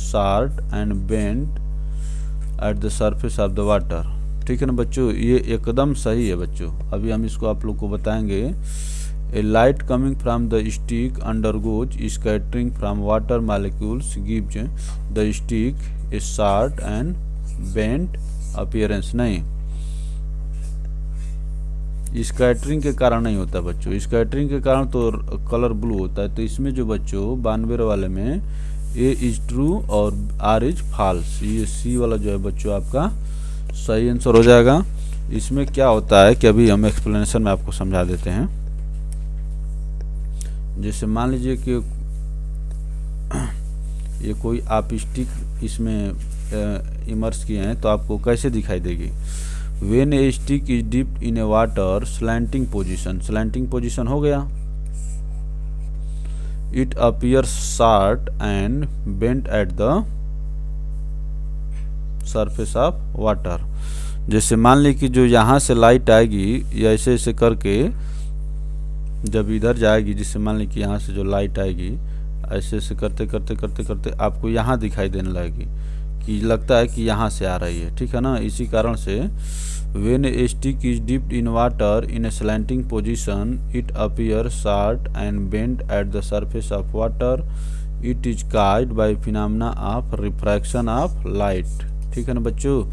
short and bent at the surface of the water. ठीक है ना बच्चों, ये एकदम सही है बच्चों। अभी हम इसको आप लोग को बताएंगे। A light coming from the stick undergoes scattering from water molecules gives the stick a short and bent appearance. नहीं, स्कैटरिंग के कारण नहीं होता बच्चों, स्कैटरिंग के कारण तो कलर ब्लू होता है। तो इसमें जो बच्चों 92 वाले में ए इज ट्रू और आर इज फॉल्स, ये सी वाला जो है बच्चों आपका सही आंसर हो जाएगा। इसमें क्या होता है कि अभी हम एक्सप्लेनेशन में आपको समझा देते हैं। जैसे मान लीजिए कि ये कोई आप स्टिक इसमें इमर्स किए हैं, तो आपको कैसे दिखाई देगी। When a stick is dipped in A water slanting position, slanting position हो गया। It appears short and bent at the surface of water. जैसे मान ली कि जो यहाँ से लाइट आएगी या ऐसे ऐसे करके जब इधर जाएगी, जिससे मान ली कि यहाँ से जो लाइट आएगी ऐसे ऐसे करते करते करते करते आपको यहाँ दिखाई देने लगेगी कि लगता है कि यहाँ से आ रही है। ठीक है ना, इसी कारण से when a stick is dipped in water in a slanting position it appear short and bent at the surface of water. It is caused by phenomena of refraction of light. ठीक है ना बच्चों,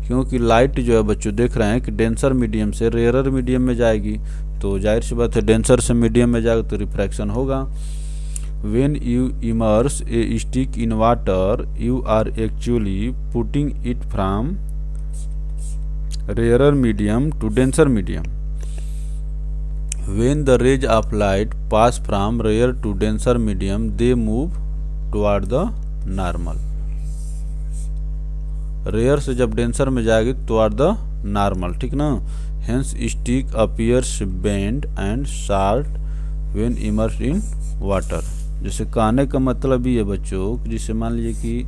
क्योंकि लाइट जो है बच्चों देख रहे हैं कि डेंसर मीडियम से रेयरर मीडियम में जाएगी, तो जाहिर सी बात है डेंसर से मीडियम में जाएगा तो रिफ्रैक्शन होगा। When you immerse a stick in water you are actually putting it from rarer medium to denser medium. When the rays of light pass from rare to denser medium they move toward the normal. Rare से जब denser में जाएगी toward the normal. ठीक ना, hence stick appears bend and short when immersed in water. जैसे कहने का मतलब ये है बच्चों, जिसे मान लीजिए कि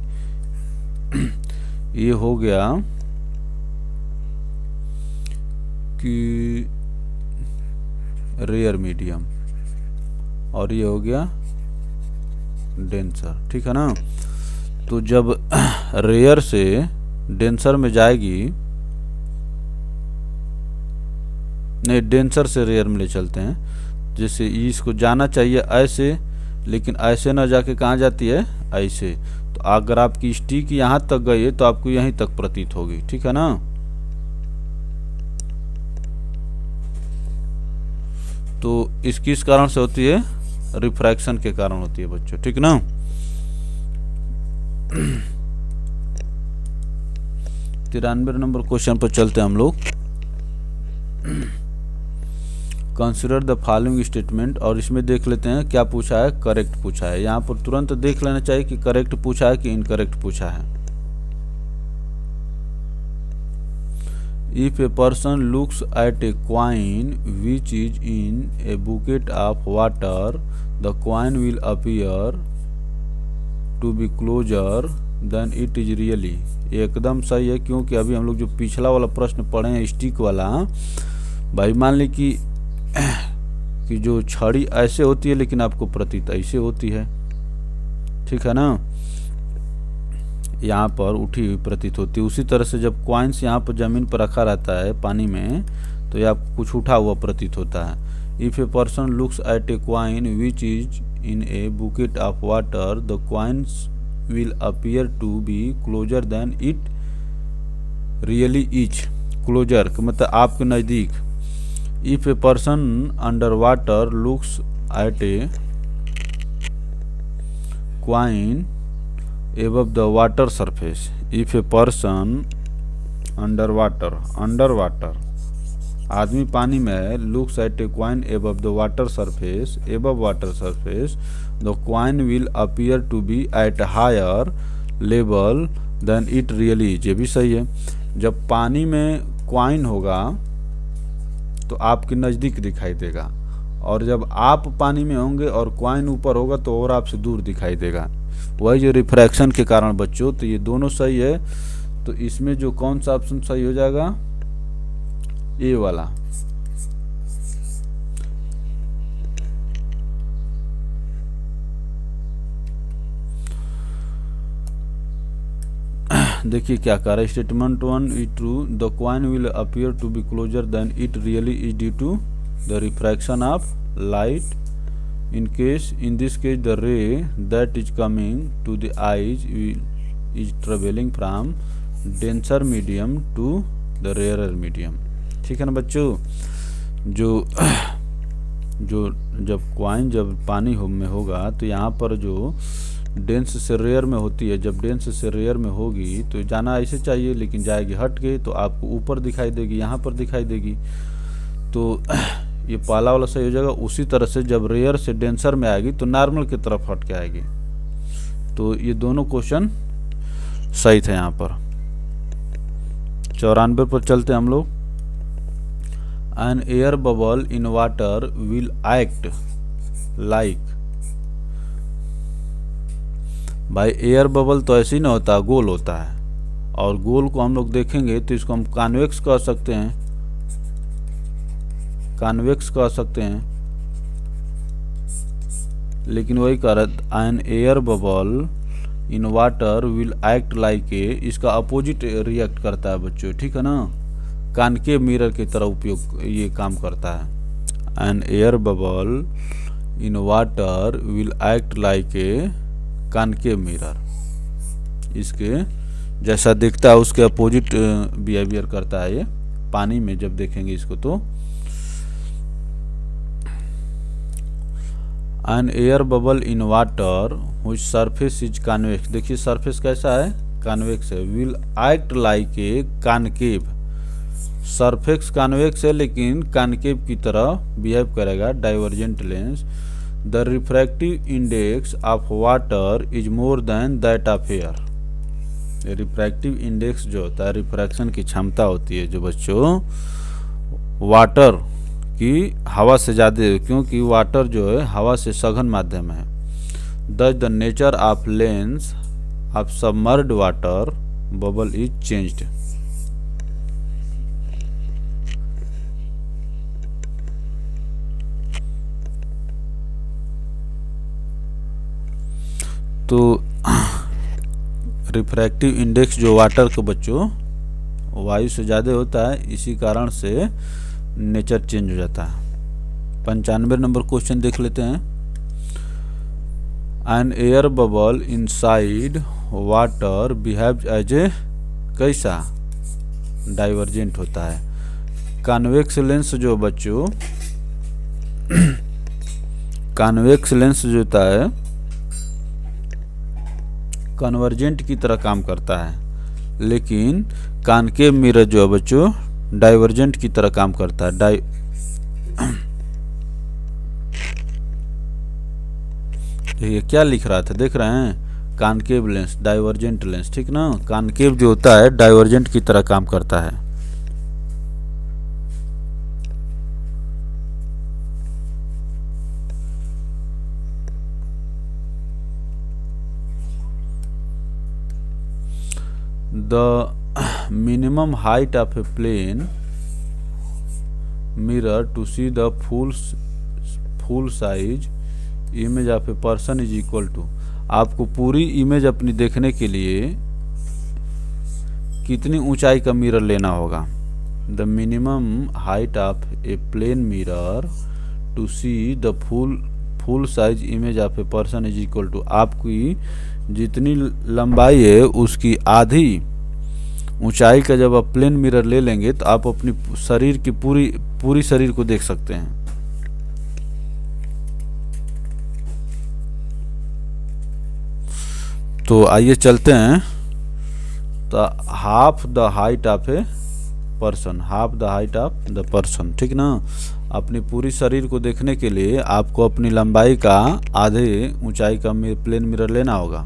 ये हो गया कि रेयर मीडियम और ये हो गया डेंसर। ठीक है ना, तो जब रेयर से डेंसर में जाएगी, नहीं डेंसर से रेयर में ले चलते हैं। जैसे इसको जाना चाहिए ऐसे, लेकिन ऐसे ना जाके कहाँ जाती है, ऐसे। तो अगर आपकी स्टिक यहाँ तक गई है तो आपको यहीं तक प्रतीत होगी। ठीक है ना, तो इसकी इस कारण से होती है, रिफ्रैक्शन के कारण होती है बच्चों। ठीक ना, 93 नंबर क्वेश्चन पर चलते हैं हम लोग। कंसिडर द फॉलोइंग स्टेटमेंट, और इसमें देख लेते हैं क्या पूछा है, करेक्ट पूछा है। यहाँ पर तुरंत देख लेना चाहिए कि करेक्ट पूछा है कि इनकरेक्ट पूछा है। If a person looks at a coin which is in a bucket of water the coin will appear to be closer than it is really. एकदम सही है, क्योंकि अभी हम लोग जो पिछला वाला प्रश्न पढ़े हैं स्टिक वाला, भाई मान ली कि जो छड़ी ऐसे होती है लेकिन आपको प्रतीत ऐसे होती है। ठीक है ना, यहाँ पर उठी हुई प्रतीत होती है। उसी तरह से जब कॉइन्स यहाँ पर जमीन पर रखा रहता है पानी में, तो ये आपको कुछ उठा हुआ प्रतीत होता है। If a person looks at a coin which is in a bucket of water the coins will appear to be closer than it really is. Closer का मतलब आपके नज़दीक। If a person under water looks at a coin above the water surface, if a person under water आदमी पानी में looks at a coin above the water surface, the coin will appear to be at higher level then it really is, ये भी सही है। जब पानी में कॉइन होगा तो आपके नज़दीक दिखाई देगा, और जब आप पानी में होंगे और कॉइन ऊपर होगा तो और आपसे दूर दिखाई देगा। वही जो रिफ्रैक्शन के कारण बच्चों, तो ये दोनों सही है। तो इसमें जो कौन सा ऑप्शन सही हो जाएगा, ए वाला। देखिए क्या कह रहा है, statement 1 is true, the coin will appear to be closer than it really is due to the refraction of light. In this case the ray that is coming to the eyes is traveling from denser medium to the rarer medium। ठीक है ना बच्चों। जो जब coin जब पानी में होगा तो यहाँ पर जो डेंस से रेयर में होती है, जब डेंस से रेयर में होगी तो जाना ऐसे चाहिए, लेकिन जाएगी हट के तो आपको ऊपर दिखाई देगी, यहाँ पर दिखाई देगी। तो ये पहला वाला सही हो जाएगा। उसी तरह से जब रेयर से डेंसर में आएगी तो नॉर्मल की तरफ हट के आएगी। तो ये दोनों क्वेश्चन सही थे यहाँ पर। 94 पर चलते हम लोग। An air bubble in water will act like. भाई एयर बबल तो ऐसे ही ना होता, गोल होता है, और गोल को हम लोग देखेंगे तो इसको हम कॉन्वेक्स कह सकते हैं, कॉन्वेक्स कह सकते हैं। लेकिन वही कह रहा है an air bubble in water will act like a, इसका अपोजिट रिएक्ट करता है बच्चों, ठीक है ना। कॉनकेव मिरर की तरह उपयोग ये काम करता है। An air bubble in water will act like a concave mirror, इसके जैसा दिखता है उसके अपोजिट बिहेवियर करता है ये पानी में जब देखेंगे इसको तो। An air bubble in water which surface is convex, देखिए सरफेस कैसा है, कॉन्वेक्स है। Will act like a concave, surface convex है लेकिन कॉनकेव की तरह बिहेव करेगा। Divergent lens, the refractive index of water is more than that of air. Refractive index जो होता है, रिफ्रैक्शन की क्षमता होती है जो बच्चों वाटर कि हवा से ज़्यादा, क्योंकि वाटर जो है हवा से सघन माध्यम है। दस the nature of lens of submerged water bubble is changed. तो रिफ्रैक्टिव इंडेक्स जो वाटर के बच्चों वायु से ज़्यादा होता है, इसी कारण से नेचर चेंज हो जाता है। 95 नंबर क्वेश्चन देख लेते हैं। An air bubble inside water behaves as a, कैसा, डाइवर्जेंट होता है। कॉन्वेक्स लेंस जो बच्चों कॉन्वेक्स लेंस जो होता है कन्वर्जेंट की तरह काम करता है, लेकिन कॉनकेव मिरर जो है बच्चों डाइवर्जेंट की तरह काम करता है। ये क्या लिख रहा था देख रहे हैं, कॉनकेव लेंस डाइवर्जेंट लेंस, ठीक ना। कॉनकेव जो होता है डाइवर्जेंट की तरह काम करता है। The minimum height of a plane mirror to see the full size image of a person is equal to, आपको पूरी इमेज अपनी देखने के लिए कितनी ऊंचाई का मिरर लेना होगा। The minimum height of a plane mirror to see the full size image of a person is equal to, आपकी जितनी लंबाई है उसकी आधी ऊंचाई का जब आप प्लेन मिरर ले लेंगे तो आप अपनी शरीर की पूरी शरीर को देख सकते हैं। तो आइए चलते हैं। तो half the height of a person, half the height of the person, ठीक ना। अपनी पूरी शरीर को देखने के लिए आपको अपनी लंबाई का आधे ऊंचाई का प्लेन मिरर लेना होगा।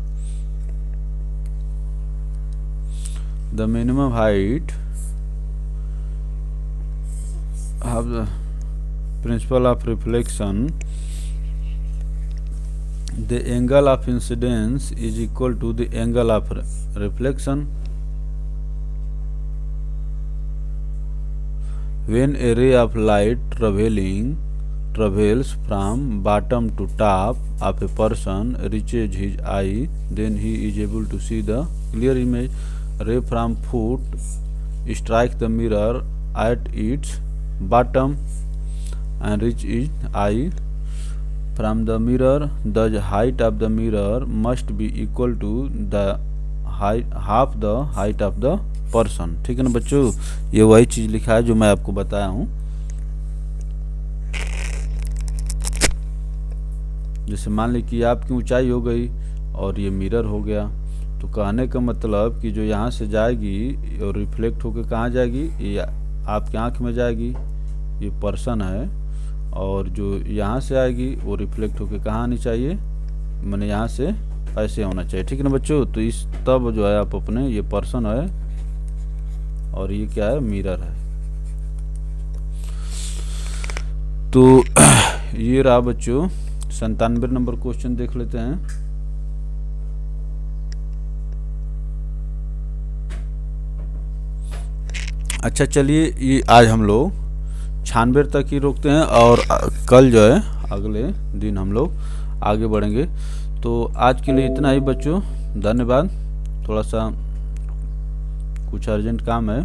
the minimum height of the principle of reflection, the angle of incidence is equal to the angle of reflection. When a ray of light travels from bottom to top of a person reaches his eye, then he is able to see the clear image. Ray from foot strikes the mirror at its bottom and reach its eye. From the mirror, the height of the mirror must be equal to the half the height of the person. ठीक है ना बच्चों, ये वही चीज लिखा है जो मैं आपको बताया हूं। जैसे मान ली कि आपकी ऊंचाई हो गई और ये मिरर हो गया, तो कहने का मतलब कि जो यहाँ से जाएगी और रिफ्लेक्ट होकर कहाँ जाएगी, ये आपकी आंख में जाएगी, ये पर्सन है, और जो यहाँ से आएगी वो रिफ्लेक्ट होकर कहाँ आनी चाहिए, मैंने यहाँ से ऐसे होना चाहिए। ठीक है ना बच्चों, तो इस तब जो है आप अपने, ये पर्सन है और ये क्या है, मिरर है। तो ये रहा बच्चों 97 नंबर क्वेश्चन, देख लेते हैं। अच्छा चलिए, ये आज हम लोग 96 तक ही रोकते हैं और कल जो है अगले दिन हम लोग आगे बढ़ेंगे। तो आज के लिए इतना ही बच्चों, धन्यवाद। थोड़ा सा कुछ अर्जेंट काम है,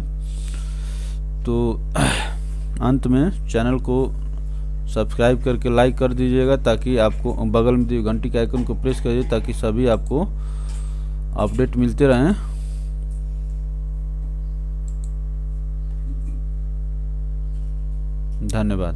तो अंत में चैनल को सब्सक्राइब करके लाइक कर दीजिएगा, ताकि आपको बगल में दिए घंटी के आइकन को प्रेस करिए, ताकि सभी आपको अपडेट मिलते रहें। धन्यवाद।